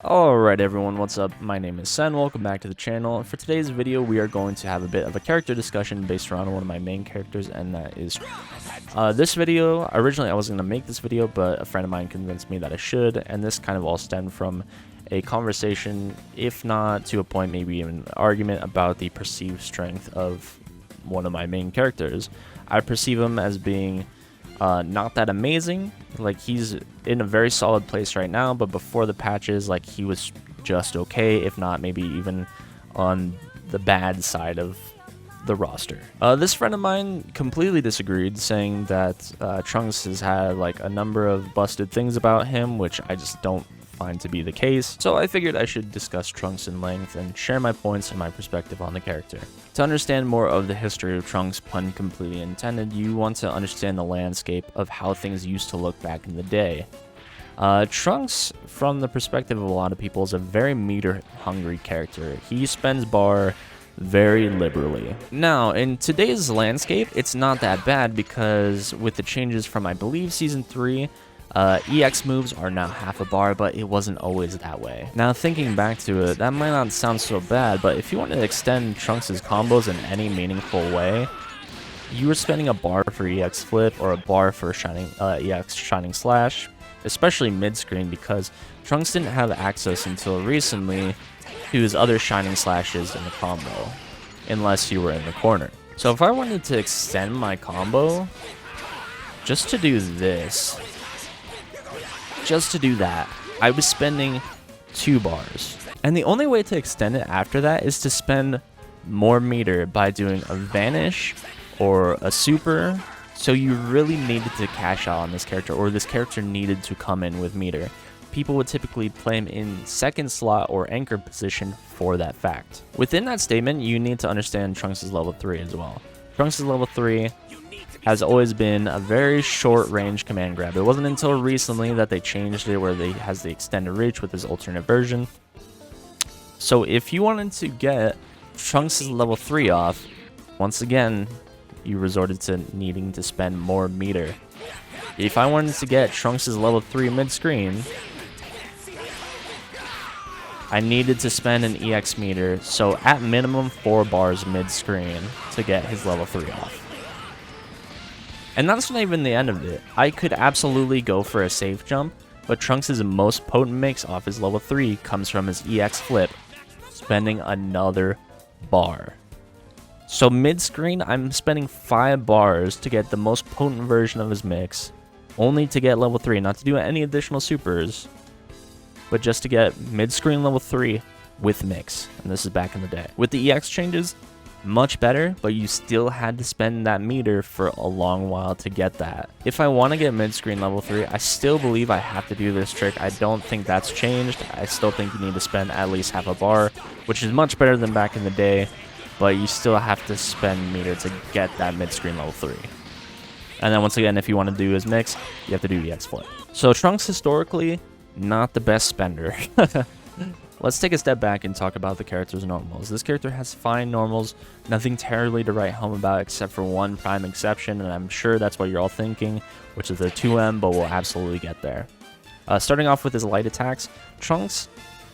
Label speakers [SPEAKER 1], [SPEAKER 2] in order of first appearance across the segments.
[SPEAKER 1] Alright everyone, what's up? My name is Sen, welcome back to the channel. For today's video, we are going to have a bit of a character discussion based around one of my main characters, and that is this video. Originally I wasn't going to make this video, but a friend of mine convinced me that I should, and this kind of all stemmed from a conversation, if not to a point, maybe even an argument about the perceived strength of one of my main characters. I perceive him as being not that amazing. Like, he's in a very solid place right now, but before the patches, like, he was just okay, if not maybe even on the bad side of the roster. This friend of mine completely disagreed, saying that Trunks has had like a number of busted things about him, which I just don't find to be the case. So I figured I should discuss Trunks in length and share my points and my perspective on the character. To understand more of the history of Trunks, pun completely intended, you want to understand the landscape of how things used to look back in the day. Trunks, from the perspective of a lot of people, is a very meter-hungry character. He spends bar very liberally. Now, in today's landscape, it's not that bad because with the changes from, I believe, Season 3, EX moves are now half a bar, but it wasn't always that way. Now, thinking back to it, that might not sound so bad, but if you want to extend Trunks' combos in any meaningful way, you were spending a bar for EX flip or a bar for EX shining slash, especially mid-screen, because Trunks didn't have access until recently to his other shining slashes in the combo, unless you were in the corner. So if I wanted to extend my combo, just to do this, just to do that, I was spending 2 bars. And the only way to extend it after that is to spend more meter by doing a vanish or a super. So you really needed to cash out on this character, or this character needed to come in with meter. People would typically play him in second slot or anchor position for that fact. Within that statement, you need to understand Trunks' level 3 as well. Trunks' level 3 has always been a very short range command grab. It wasn't until recently that they changed it where they has the extended reach with his alternate version. So if you wanted to get Trunks' level 3 off, once again, you resorted to needing to spend more meter. If I wanted to get Trunks' level 3 mid-screen, I needed to spend an EX meter, so at minimum 4 bars mid-screen to get his level 3 off. And that's not even the end of it. I could absolutely go for a safe jump, but Trunks' most potent mix off his level 3 comes from his EX flip, spending another bar. So mid-screen, I'm spending 5 bars to get the most potent version of his mix, only to get level 3, not to do any additional supers, but just to get mid-screen level 3 with mix. And this is back in the day. With the EX changes, much better, but you still had to spend that meter for a long while to get that. If I want to get mid-screen level 3, I still believe I have to do this trick. I don't think that's changed. I still think you need to spend at least half a bar, which is much better than back in the day, but you still have to spend meter to get that mid-screen level 3. And then once again, if you want to do his mix, you have to do EX flip. So Trunks, historically, not the best spender. Let's take a step back and talk about the character's normals. This character has fine normals, nothing terribly to write home about except for one prime exception, and I'm sure that's what you're all thinking, which is the 2M, but we'll absolutely get there. Starting off with his light attacks, Trunks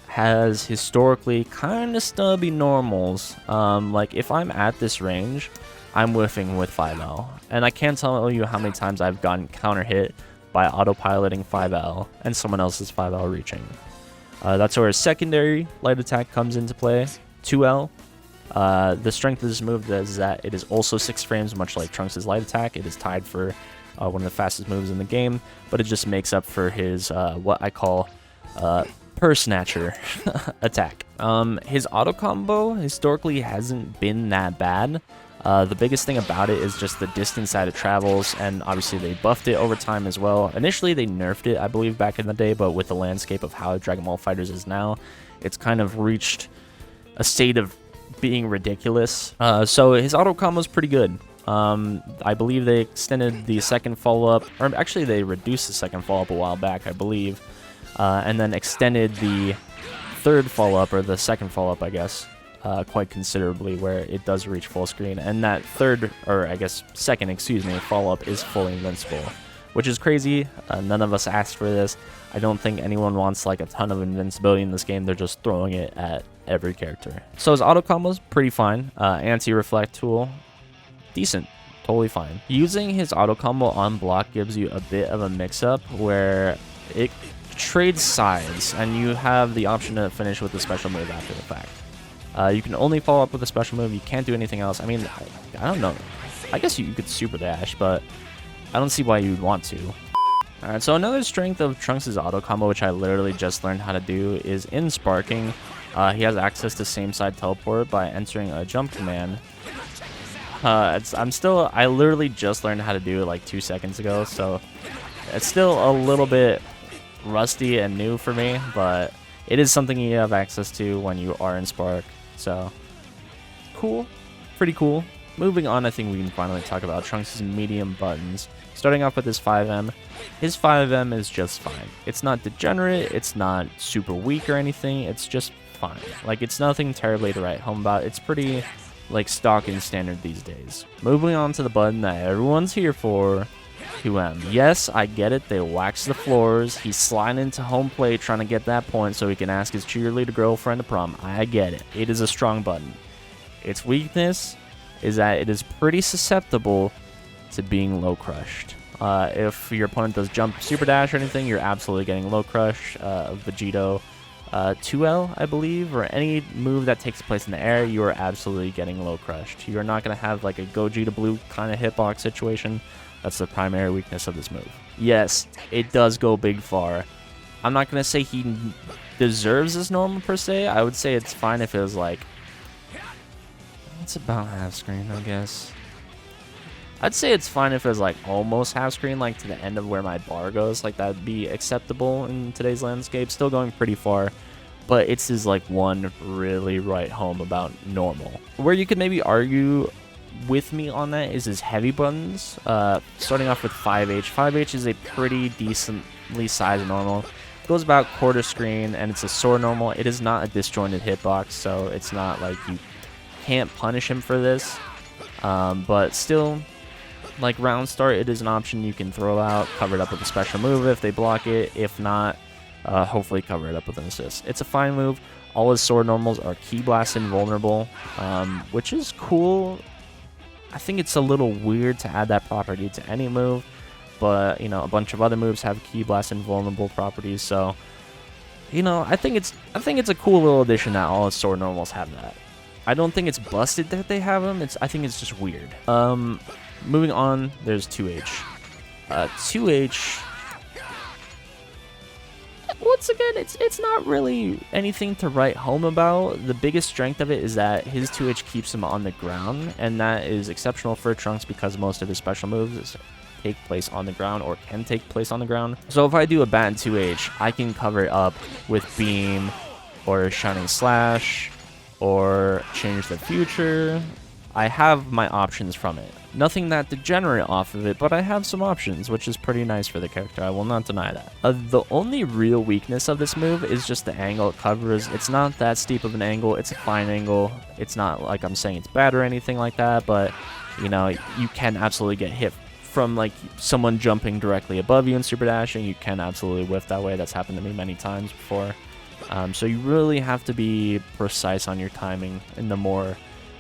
[SPEAKER 1] has historically kind of stubby normals. Like, if I'm at this range, I'm whiffing with 5L, and I can't tell you how many times I've gotten counter hit by autopiloting 5L and someone else's 5L reaching. That's where his secondary light attack comes into play, 2L. The strength of this move is that it is also 6 frames, much like Trunks' light attack. It is tied for one of the fastest moves in the game, but it just makes up for his, what I call, purse snatcher attack. His auto combo historically hasn't been that bad. The biggest thing about it is just the distance that it travels, and obviously they buffed it over time as well. Initially they nerfed it, I believe, back in the day, but with the landscape of how Dragon Ball FighterZ is now, it's kind of reached a state of being ridiculous. So his auto combo is pretty good. I believe they extended the second follow-up, or actually they reduced the second follow-up a while back, I believe, and then extended the third follow-up, or the second follow-up, I guess, quite considerably, where it does reach full screen. And that third, or I guess second, follow-up is fully invincible. which is crazy. None of us asked for this. I don't think anyone wants like a ton of invincibility in this game. They're just throwing it at every character. So his auto combo's pretty fine. Anti-reflect tool, decent, totally fine. Using his auto combo on block gives you a bit of a mix-up where it trades sides, and you have the option to finish with a special move after the fact. You can only follow up with a special move. You can't do anything else. I mean, I don't know. I guess you could super dash, but I don't see why you'd want to. Alright, so another strength of Trunks' auto combo, which I literally just learned how to do, is in sparking. He has access to same side teleport by entering a jump command. I literally just learned how to do it like 2 seconds ago, so it's still a little bit rusty and new for me, but it is something you have access to when you are in Spark. So cool, pretty cool. Moving on, I think we can finally talk about Trunks' medium buttons. Starting off with his 5M. His 5M is just fine. It's not degenerate, it's not super weak or anything, it's just fine. Like, it's nothing terribly to write home about. It's pretty like stock and standard these days. Moving on to the button that everyone's here for, 2M. Yes, I get it, they wax the floors. He's sliding into home plate trying to get that point so he can ask his cheerleader girlfriend to prom. I get it. It is a strong button. Its weakness is that it is pretty susceptible to being low crushed. If your opponent does jump super dash or anything, you're absolutely getting low crush. Vegito 2L, I believe, or any move that takes place in the air, you are absolutely getting low crushed. You're not going to have like a Goji to blue kind of hitbox situation. That's the primary weakness of this move. Yes, it does go big far. I'm not going to say he deserves this normal per se. I would say it's fine if it was like, it's about half screen, I guess. I'd say it's fine if it was like almost half screen, like to the end of where my bar goes. Like, that'd be acceptable in today's landscape. Still going pretty far, but it's his like one really right home about normal. Where you could maybe argue with me on that is his heavy buttons. Starting off with 5H. 5H is a pretty decently sized normal. It goes about quarter screen, and it's a sword normal. It is not a disjointed hitbox, so it's not like you can't punish him for this. But still, like round start, it is an option you can throw out, cover it up with a special move if they block it. If not, hopefully cover it up with an assist. It's a fine move. All his sword normals are Ki Blast invulnerable, which is cool. I think it's a little weird to add that property to any move, but you know, a bunch of other moves have Ki Blast invulnerable properties, so you know, I think it's a cool little addition that all his sword normals have that. I don't think it's busted that they have them. I think it's just weird. Moving on, there's 2H. 2H, once again, it's not really anything to write home about. The biggest strength of it is that his 2H keeps him on the ground, and that is exceptional for Trunks because most of his special moves take place on the ground or can take place on the ground. So if I do a bat in 2H, I can cover it up with Beam or Shining Slash or Change the Future. I have my options from it. Nothing that degenerate off of it, but I have some options, which is pretty nice for the character. I will not deny that. The only real weakness of this move is just the angle it covers. It's not that steep of an angle. It's a fine angle. It's not like I'm saying it's bad or anything like that, but you know, you can absolutely get hit from like someone jumping directly above you and super dashing. You can absolutely whiff that way. That's happened to me many times before. So you really have to be precise on your timing in the more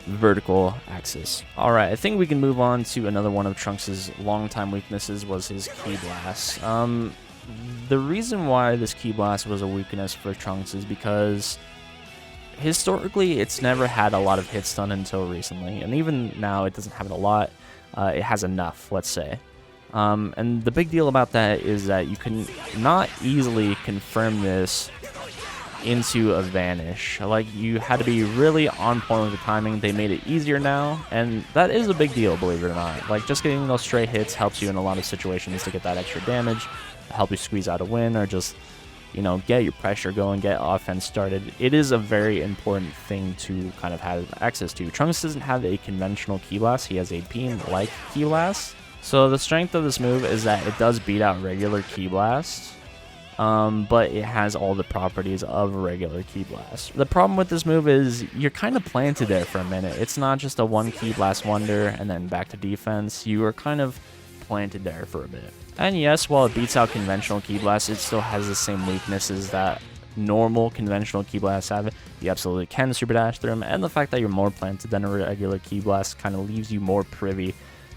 [SPEAKER 1] vertical axis. Alright, I think we can move on to another one of Trunks' longtime weaknesses was his Ki Blast. The reason why this Ki Blast was a weakness for Trunks is because historically it's never had a lot of hit stun until recently, and even now it doesn't have it a lot. It has enough, let's say. And the big deal about that is that you can not easily confirm this into a vanish. Like, you had to be really on point with the timing. They made it easier now, and that is a big deal, believe it or not. Like, just getting those stray hits helps you in a lot of situations to get that extra damage, help you squeeze out a win, or just, you know, get your pressure going, get offense started. It is a very important thing to kind of have access to. Trunks doesn't have a conventional Ki Blast. He has a beam-like Ki Blast. So the strength of this move is that it does beat out regular Ki Blast, but it has all the properties of a regular Ki Blast. The problem with this move is you're kind of planted there for a minute. It's not just a one Ki Blast wonder and then back to defense. You are kind of planted there for a bit. And yes, while it beats out conventional Ki Blasts, it still has the same weaknesses that normal conventional Ki Blasts have. You absolutely can super dash through them, and the fact that you're more planted than a regular Ki Blast kind of leaves you more privy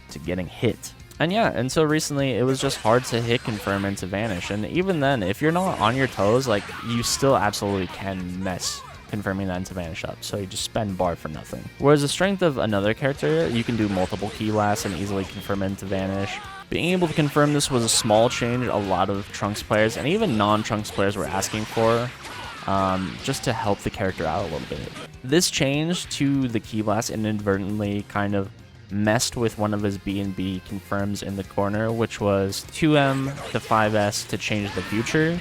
[SPEAKER 1] to getting hit. And yeah, until recently, it was just hard to hit confirm into vanish, and even then, if you're not on your toes, like, you still absolutely can mess confirming that into vanish up, so you just spend bar for nothing. Whereas the strength of another character, you can do multiple Ki Blasts and easily confirm into vanish. Being able to confirm this was a small change a lot of Trunks players and even non-Trunks players were asking for, just to help the character out a little bit. This change to the Ki Blast inadvertently kind of messed with one of his B&B confirms in the corner, which was 2M to 5S to change the future.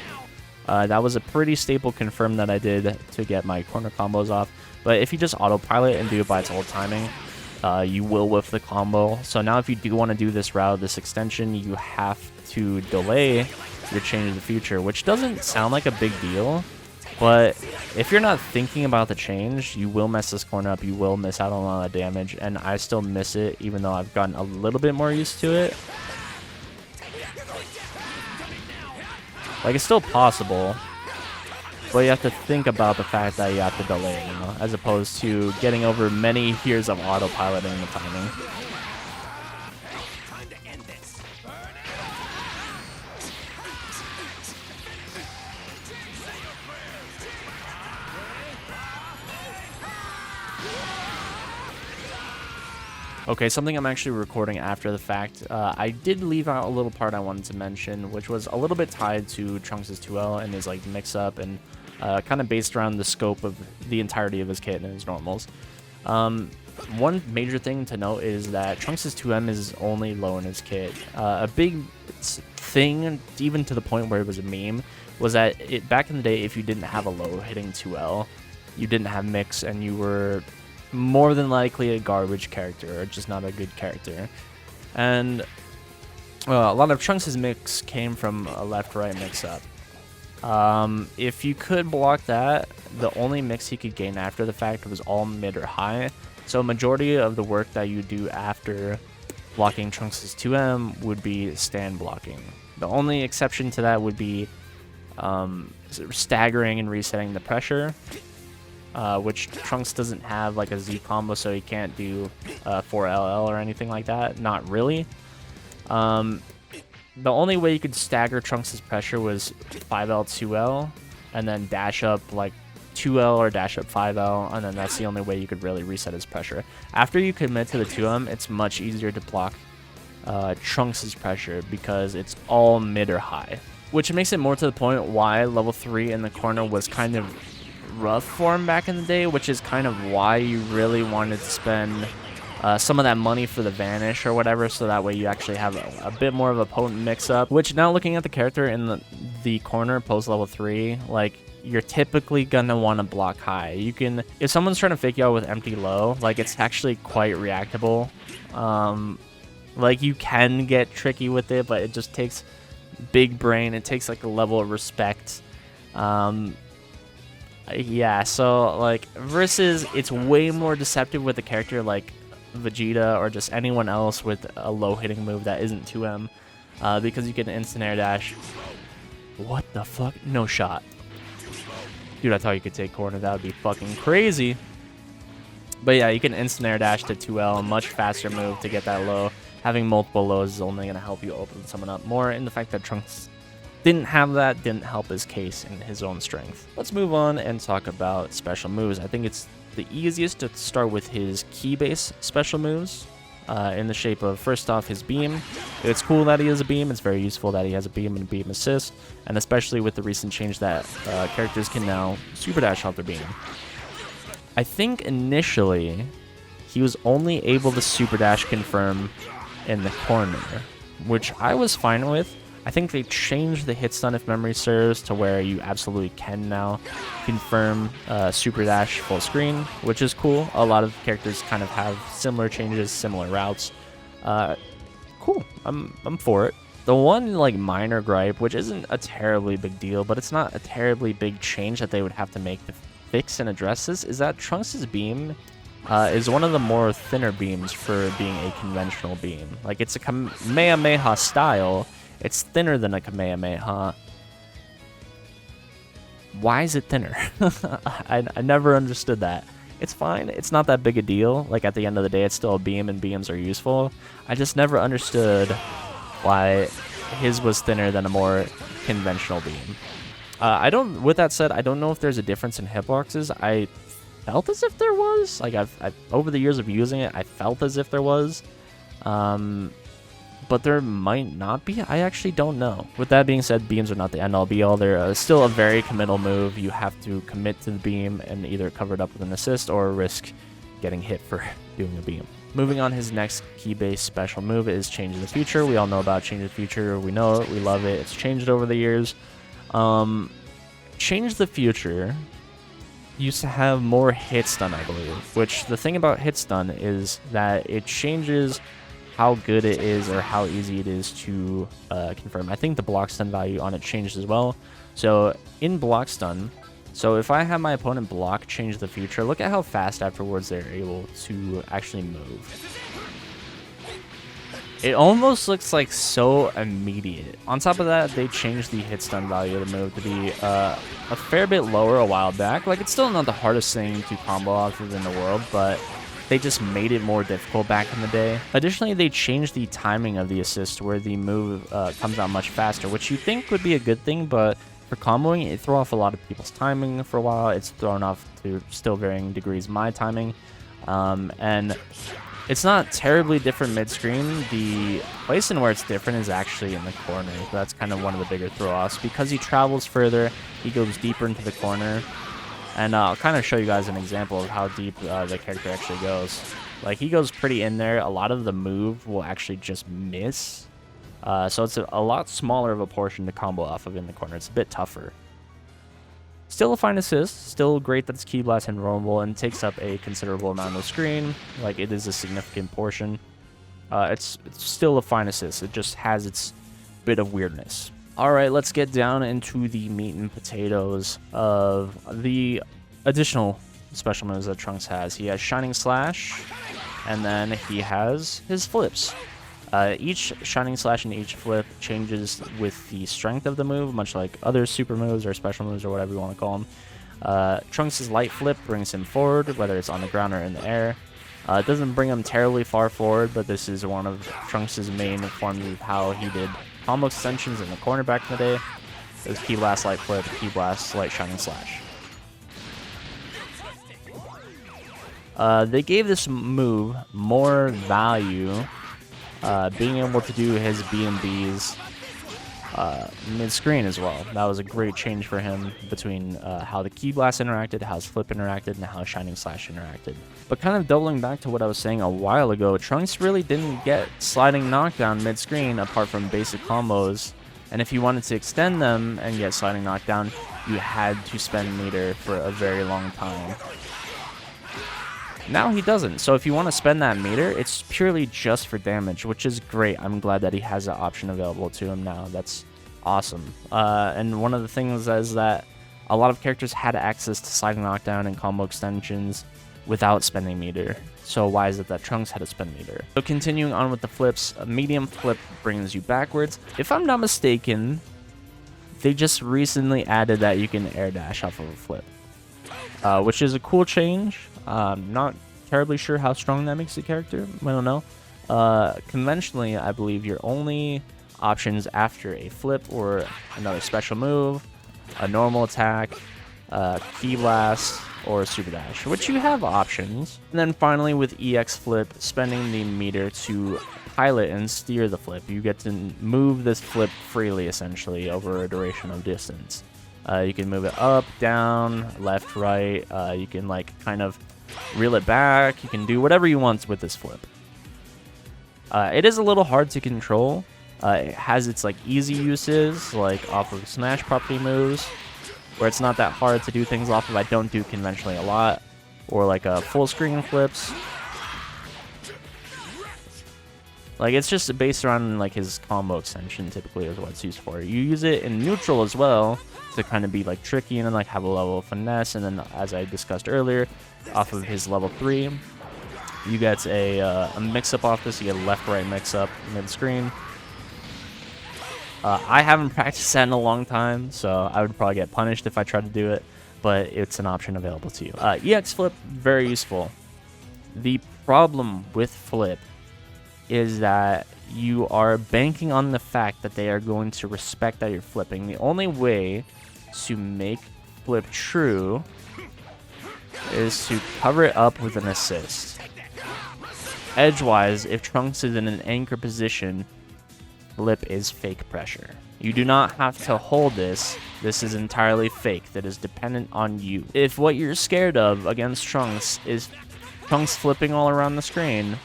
[SPEAKER 1] That was a pretty staple confirm that I did to get my corner combos off, but if you just autopilot and do it by its old timing, you will whiff the combo. So now if you do want to do this route, this extension, you have to delay your change of the future, which doesn't sound like a big deal, but if you're not thinking about the change, you will mess this corner up, you will miss out on a lot of damage, and I still miss it even though I've gotten a little bit more used to it. Like, it's still possible, but you have to think about the fact that you have to delay it now, as opposed to getting over many years of autopiloting the timing. Okay, something I'm actually recording after the fact. I did leave out a little part I wanted to mention, which was a little bit tied to Trunks' 2L and his like mix-up, and kind of based around the scope of the entirety of his kit and his normals. One major thing to note is that Trunks' 2M is only low in his kit. A big thing, even to the point where it was a meme, was that back in the day, if you didn't have a low hitting 2L, you didn't have mix, and you were more than likely a garbage character, or just not a good character. And a lot of Trunks' mix came from a left-right mix-up. If you could block that, the only mix he could gain after the fact was all mid or high. So a majority of the work that you do after blocking Trunks' 2M would be stand blocking. The only exception to that would be staggering and resetting the pressure, which Trunks doesn't have like a Z combo, so he can't do 4LL or anything like that. Not really. The only way you could stagger Trunks' pressure was 5L, 2L, and then dash up like 2L or dash up 5L, and then that's the only way you could really reset his pressure. After you commit to the 2M, it's much easier to block Trunks' pressure because it's all mid or high, which makes it more to the point why level 3 in the corner was kind of rough for him back in the day, which is kind of why you really wanted to spend some of that money for the vanish or whatever, so that way you actually have a bit more of a potent mix-up. Which, now looking at the character in the corner post level 3, like, you're typically gonna want to block high. You can, if someone's trying to fake you out with empty low, like, it's actually quite reactable. Like, you can get tricky with it, but it just takes big brain. It takes like a level of respect. Yeah, so like, versus it's way more deceptive with a character like Vegeta or just anyone else with a low hitting move that isn't 2M, because you can instant air dash. What the fuck? No shot. Dude, I thought you could take corner. That would be fucking crazy. But yeah, you can instant air dash to 2L, a much faster move to get that low. Having multiple lows is only going to help you open someone up more, and the fact that Trunks didn't have that didn't help his case in his own strength. Let's move on and talk about special moves. I think it's the easiest to start with his key-based special moves, in the shape of, first off, his beam. It's cool that he has a beam. It's very useful that he has a beam and beam assist, and especially with the recent change that characters can now super dash off their beam. I think initially he was only able to super dash confirm in the corner, which I was fine with. I think they changed the hit stun, if memory serves, to where you absolutely can now confirm super dash full screen, which is cool. A lot of characters kind of have similar changes, similar routes. Cool. I'm for it. The one like minor gripe, which isn't a terribly big deal, but it's not a terribly big change that they would have to make to fix and address this, is that Trunks' beam is one of the more thinner beams for being a conventional beam. Like, it's a Kamehameha style. It's thinner than a Kamehameha. Why is it thinner? I never understood that. It's fine. It's not that big a deal. Like, at the end of the day, it's still a beam, and beams are useful. I just never understood why his was thinner than a more conventional beam. With that said, I don't know if there's a difference in hitboxes. I felt as if there was. Like, I've over the years of using it, I felt as if there was. But there might not be. I actually don't know. With that being said, beams are not the end-all be-all. They're still a very committal move. You have to commit to the beam and either cover it up with an assist or risk getting hit for doing a beam. Moving on, his next key-based special move is Change the Future. We all know about Change the Future. We know it. We love it. It's changed over the years. Change the Future used to have more hit stun, I believe. Which, the thing about hit stun is that it changes how good it is or how easy it is to confirm. I think the block stun value on it changed as well. So in block stun, so if I have my opponent block Change the Future, look at how fast afterwards they're able to actually move. It almost looks like so immediate. On top of that, they changed the hit stun value of the move to be a fair bit lower a while back. Like, it's still not the hardest thing to combo off of in the world, but they just made it more difficult back in the day. Additionally, they changed the timing of the assist where the move comes out much faster, which you think would be a good thing, but for comboing, it threw off a lot of people's timing for a while. It's thrown off to still varying degrees my timing. And it's not terribly different mid-screen. The place in where it's different is actually in the corner. That's kind of one of the bigger throw-offs. Because he travels further, he goes deeper into the corner. And I'll kind of show you guys an example of how deep the character actually goes. Like, he goes pretty in there. A lot of the move will actually just miss. So it's a lot smaller of a portion to combo off of in the corner. It's a bit tougher. Still a fine assist. Still great that it's Ki Blast and roamable and takes up a considerable amount of the screen. Like, it is a significant portion. It's still a fine assist. It just has its bit of weirdness. Alright, let's get down into the meat and potatoes of the additional special moves that Trunks has. He has Shining Slash, and then he has his flips. Each Shining Slash and each flip changes with the strength of the move, much like other super moves or special moves or whatever you want to call them. Trunks' light flip brings him forward, whether it's on the ground or in the air. It doesn't bring him terribly far forward, but this is one of Trunks' main forms of how he did combo extensions in the corner back in the day. It was Ki Blast, Light Flip, Ki Blast, Light Shining Slash. They gave this move more value, being able to do his B&Bs mid-screen as well. That was a great change for him between how the Ki Blast interacted, how his Flip interacted, and how Shining Slash interacted. But kind of doubling back to what I was saying a while ago, Trunks really didn't get Sliding Knockdown mid-screen apart from basic combos. And if you wanted to extend them and get Sliding Knockdown, you had to spend meter for a very long time. Now he doesn't, so if you want to spend that meter, it's purely just for damage, which is great. I'm glad that he has that option available to him now. That's awesome. And one of the things is that a lot of characters had access to Sliding Knockdown and combo extensions without spending meter. So why is it that Trunks had to spend meter? So continuing on with the flips, a medium flip brings you backwards. If I'm not mistaken, they just recently added that you can air dash off of a flip, which is a cool change. Not terribly sure how strong that makes the character. I don't know. Conventionally, I believe your only options after a flip or another special move, a normal attack, Ki Blast, or Super Dash, which you have options. And then finally with EX Flip, spending the meter to pilot and steer the flip. You get to move this flip freely, essentially, over a duration of distance. You can move it up, down, left, right. You can, like, kind of reel it back. You can do whatever you want with this flip. It is a little hard to control. It has its, like, easy uses, like off of smash property moves, where it's not that hard to do things off of. I don't do conventionally a lot, or like full screen flips. Like, it's just based around like his combo extension typically is what it's used for. You use it in neutral as well to kind of be like tricky and then like have a level of finesse, and then as I discussed earlier, off of his level 3, You get a mix-up off this. You get a left-right mix-up mid-screen. I haven't practiced that in a long time, so I would probably get punished if I tried to do it, but it's an option available to you. EX flip, very useful. The problem with flip is that you are banking on the fact that they are going to respect that you're flipping. The only way to make flip true is to cover it up with an assist. Edgewise, if Trunks is in an anchor position, flip is fake pressure. You do not have to hold this. This is entirely fake. That is dependent on you. If what you're scared of against Trunks is Trunks flipping all around the screen,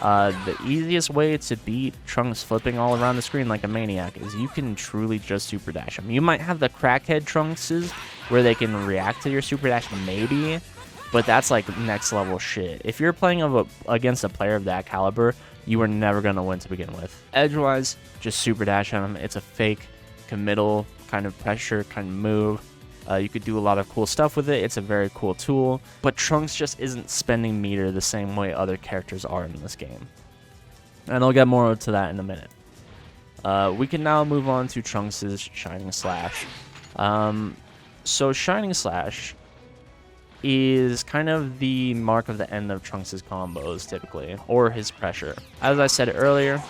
[SPEAKER 1] the easiest way to beat Trunks flipping all around the screen like a maniac is you can truly just super dash him. You might have the crackhead Trunkses where they can react to your super dash, maybe, but that's like next level shit. If you're playing against a player of that caliber, you are never going to win to begin with. Edgewise, just super dash him. It's a fake committal kind of pressure kind of move. You could do a lot of cool stuff with it. It's a very cool tool, but Trunks just isn't spending meter the same way other characters are in this game. And I'll get more to that in a minute. We can now move on to Trunks' Shining Slash. So Shining Slash is kind of the mark of the end of Trunks' combos, typically, or his pressure. As I said earlier,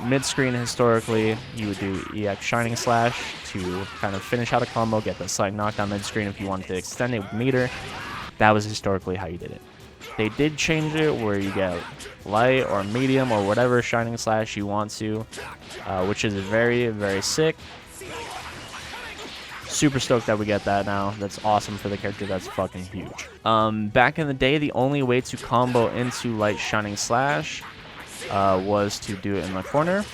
[SPEAKER 1] mid-screen historically, you would do EX Shining Slash to kind of finish out a combo, get the slight knockdown mid-screen if you wanted to extend it with meter. That was historically how you did it. They did change it where you get light or medium or whatever Shining Slash you want to, which is very, very sick. Super stoked that we get that now. That's awesome for the character. That's fucking huge. Back in the day, the only way to combo into light Shining Slash was to do it in the corner.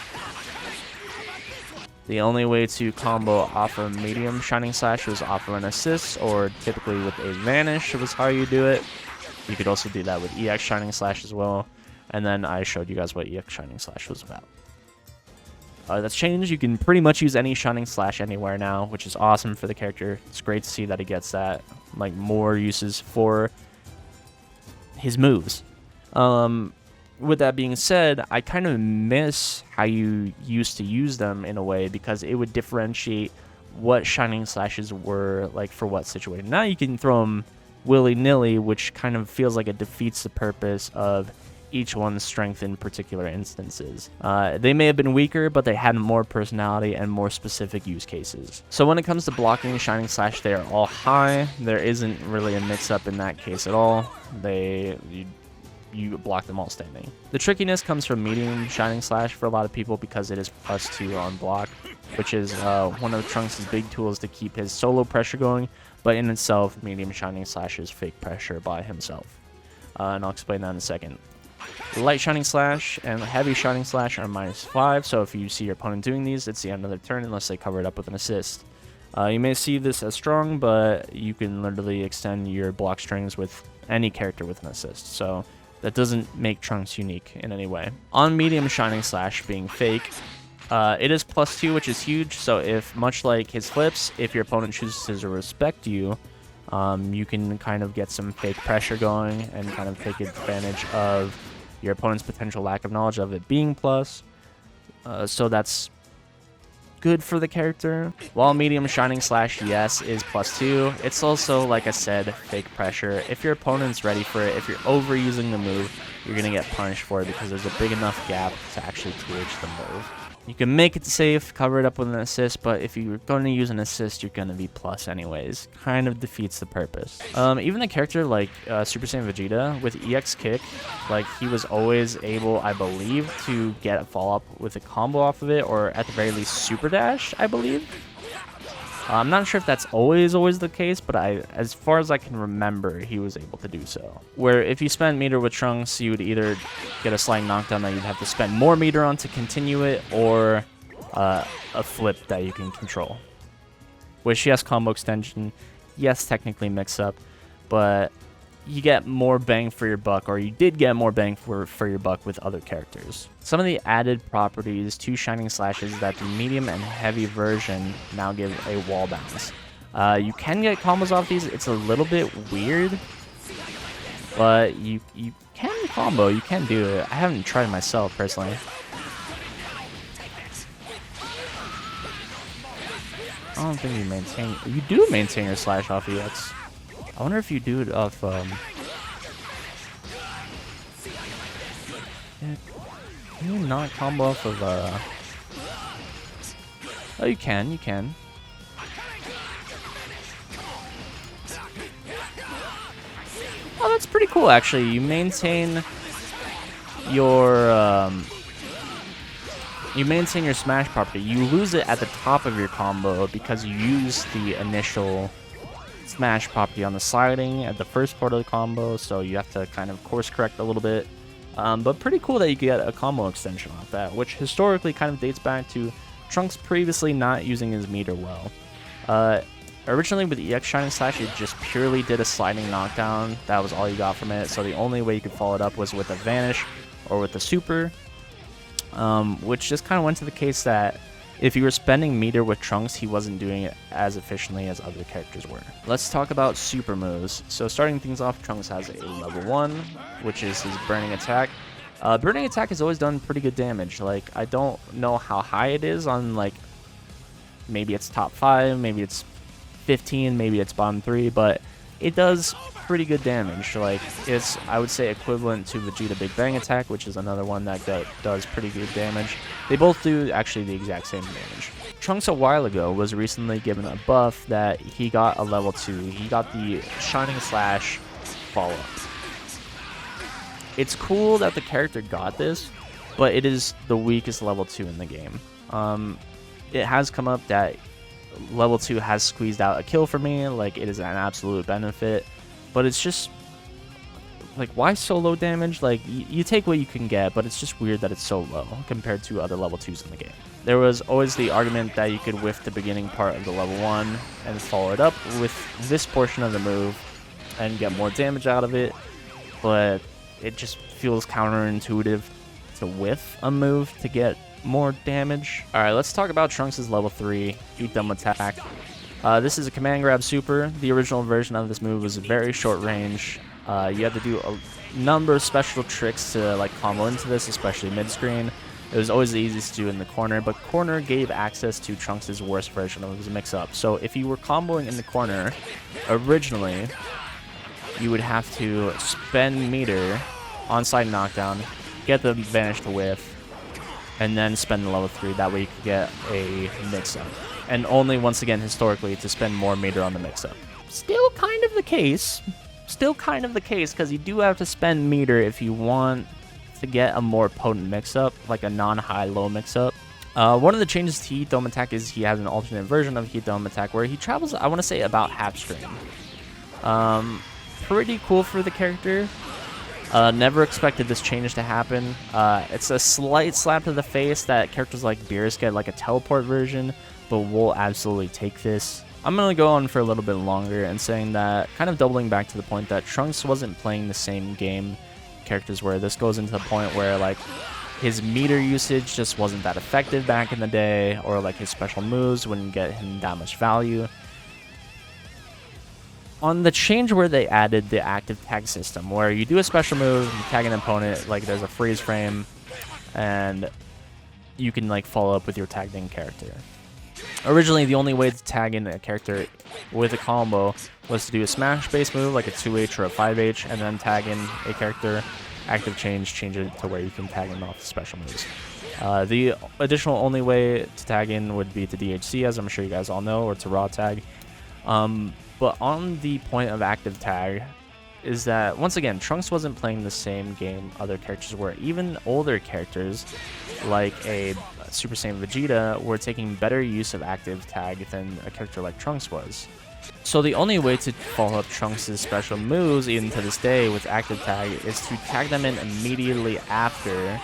[SPEAKER 1] The only way to combo off of medium Shining Slash was off of an assist, or typically with a vanish was how you do it. You could also do that with EX Shining Slash as well. And then I showed you guys what EX Shining Slash was about. That's changed. You can pretty much use any Shining Slash anywhere now, which is awesome for the character. It's great to see that he gets that, like, more uses for his moves. With that being said, I kind of miss how you used to use them in a way, because it would differentiate what Shining Slashes were like for what situation. Now you can throw them willy-nilly, which kind of feels like it defeats the purpose of each one's strength in particular instances. They may have been weaker, but they had more personality and more specific use cases. So when it comes to blocking Shining Slash, they are all high. There isn't really a mix-up in that case at all. You block them all standing. The trickiness comes from medium Shining Slash for a lot of people, because it is +2 on block, which is one of Trunks' big tools to keep his solo pressure going, but in itself, medium Shining Slash is fake pressure by himself. And I'll explain that in a second. Light Shining Slash and Heavy Shining Slash are -5, so if you see your opponent doing these, it's the end of their turn unless they cover it up with an assist. You may see this as strong, but you can literally extend your block strings with any character with an assist, so that doesn't make Trunks unique in any way. On medium Shining Slash being fake, it is +2, which is huge, so if, much like his flips, if your opponent chooses to respect you, you can kind of get some fake pressure going and kind of take advantage of your opponent's potential lack of knowledge of it being plus. So that's good for the character. While medium Shining Slash, yes, is +2, it's also, like I said, fake pressure. If your opponent's ready for it, if you're overusing the move, you're going to get punished for it, because there's a big enough gap to actually TH the move. You can make it safe, cover it up with an assist, but if you're going to use an assist, you're going to be plus anyways. Kind of defeats the purpose. Even a character like Super Saiyan Vegeta with EX Kick, like, he was always able, I believe, to get a follow-up with a combo off of it, or at the very least Super Dash, I believe. I'm not sure if that's always the case, but as far as I can remember, he was able to do so. Where if you spent meter with Trunks, you would either get a slight knockdown that you'd have to spend more meter on to continue it, or a flip that you can control. Which, yes, combo extension, yes, technically mix up, but you get more bang for your buck, or you did get more bang for your buck with other characters. Some of the added properties to Shining Slashes that the medium and heavy version now give a wall bounce. You can get combos off these. It's a little bit weird. but you can combo. You can do it. I haven't tried myself personally. I don't think you maintain. You do maintain your slash off EX. I wonder if you do it off. Can you not combo off of? Oh, you can. You can. Oh, that's pretty cool, actually. You maintain your smash property. You lose it at the top of your combo because you use the initial smash property on the sliding at the first part of the combo, so you have to kind of course correct a little bit. But pretty cool that you get a combo extension off that, which historically kind of dates back to Trunks previously not using his meter well. Originally with EX Shining Slash, it just purely did a sliding knockdown. That was all you got from it, so the only way you could follow it up was with a Vanish or with a Super, which just kind of went to the case that if you were spending meter with Trunks, he wasn't doing it as efficiently as other characters were. Let's talk about super moves. So starting things off, Trunks has a level 1, which is his Burning Attack. Burning Attack has always done pretty good damage. Like, I don't know how high it is on, like, maybe it's top 5, maybe it's 15, maybe it's bottom 3, but it does pretty good damage. Like, it's, I would say, equivalent to Vegeta Big Bang Attack, which is another one that does pretty good damage. They both do actually the exact same damage. Trunks a while ago was recently given a buff that he got a level 2. He got the Shining Slash follow-up. It's cool that the character got this, but it is the weakest level 2 in the game. It has come up that level 2 has squeezed out a kill for me. Like, it is an absolute benefit, but it's just like, why so low damage? Like, you take what you can get, but it's just weird that it's so low compared to other level 2s in the game. There was always the argument that you could whiff the beginning part of the level 1 and follow it up with this portion of the move and get more damage out of it, but it just feels counterintuitive to whiff a move to get more damage. Alright, let's talk about Trunks' level 3 Eat Them Attack. This is a command grab super. The original version of this move was very short range. You had to do a number of special tricks to like combo into this, especially mid-screen. It was always the easiest to do in the corner, but corner gave access to Trunks' worst version of his mix-up. So if you were comboing in the corner, originally, you would have to spend meter on side knockdown, get the Vanish to whiff, and then spend the level 3. That way you could get a mix-up. And only, once again, historically, to spend more meter on the mix-up. Still kind of the case. Still kind of the case, because you do have to spend meter if you want to get a more potent mix-up, like a non-high-low mix-up. One of the changes to Heat Dome Attack is he has an alternate version of Heat Dome Attack where he travels, I want to say, about half stream. Pretty cool for the character. Never expected this change to happen. It's a slight slap to the face that characters like Beerus get like a teleport version, but we'll absolutely take this. I'm going to go on for a little bit longer and saying that, kind of doubling back to the point that Trunks wasn't playing the same game characters were. This goes into the point where like his meter usage just wasn't that effective back in the day, or like his special moves wouldn't get him that much value. On the change where they added the active tag system, where you do a special move, you tag an opponent, like there's a freeze frame, and you can like follow up with your tagged in character. Originally, the only way to tag in a character with a combo was to do a smash-based move, like a 2H or a 5H, and then tag in a character, active change it to where you can tag in off the special moves. The additional only way to tag in would be to DHC, as I'm sure you guys all know, or to raw tag. But on the point of active tag is that, once again, Trunks wasn't playing the same game other characters were. Even older characters, like a Super Saiyan Vegeta, were taking better use of active tag than a character like Trunks was. So the only way to follow up Trunks' special moves, even to this day, with active tag, is to tag them in immediately after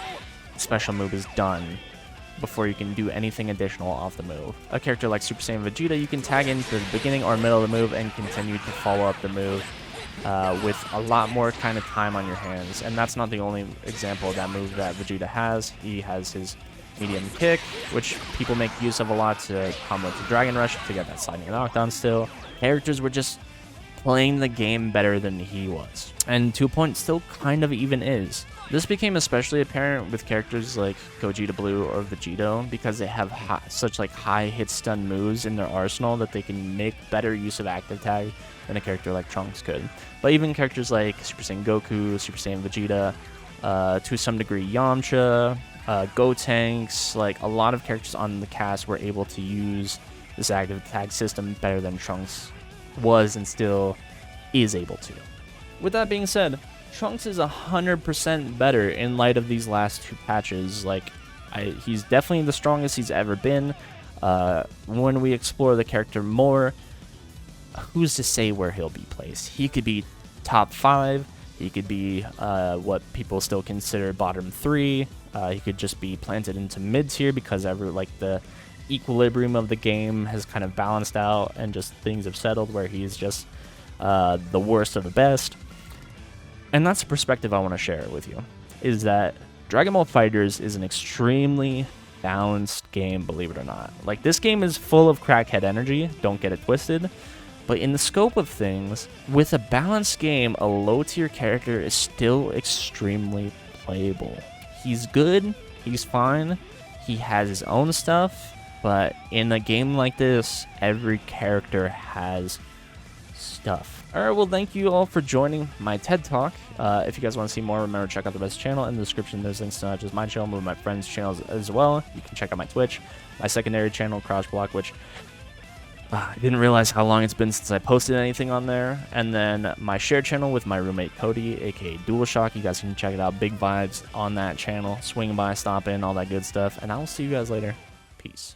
[SPEAKER 1] the special move is done, before you can do anything additional off the move. A character like Super Saiyan Vegeta, you can tag in to the beginning or middle of the move and continue to follow up the move with a lot more kind of time on your hands. And that's not the only example of that move that Vegeta has. He has his medium kick, which people make use of a lot to combo to Dragon Rush to get that sliding knockdown still. Characters were just playing the game better than he was, and to a point still kind of even is. This became especially apparent with characters like Gogeta Blue or Vegito because they have such like high hit stun moves in their arsenal that they can make better use of active tag than a character like Trunks could. But even characters like Super Saiyan Goku, Super Saiyan Vegeta, to some degree Yamcha, Gotenks, like a lot of characters on the cast were able to use this active tag system better than Trunks was and still is able to. With that being said, Trunks is 100% better in light of these last 2 patches. Like, he's definitely the strongest he's ever been. When we explore the character more, who's to say where he'll be placed? He could be top 5. He could be what people still consider bottom 3. He could just be planted into mid tier because the equilibrium of the game has kind of balanced out and just things have settled where he's just the worst of the best. And that's the perspective I want to share with you, is that Dragon Ball FighterZ is an extremely balanced game, believe it or not. Like, this game is full of crackhead energy, don't get it twisted, but in the scope of things, with a balanced game, a low-tier character is still extremely playable. He's good, he's fine, he has his own stuff, but in a game like this, every character has stuff. Alright, well, thank you all for joining my TED Talk. If you guys want to see more, remember to check out the best channel. In the description, there's links to not just my channel, but my friends' channels as well. You can check out my Twitch, my secondary channel, Crossblock, which I didn't realize how long it's been since I posted anything on there. And then my share channel with my roommate Cody, aka DualShock. You guys can check it out. Big vibes on that channel. Swing by, stop in, all that good stuff. And I will see you guys later. Peace.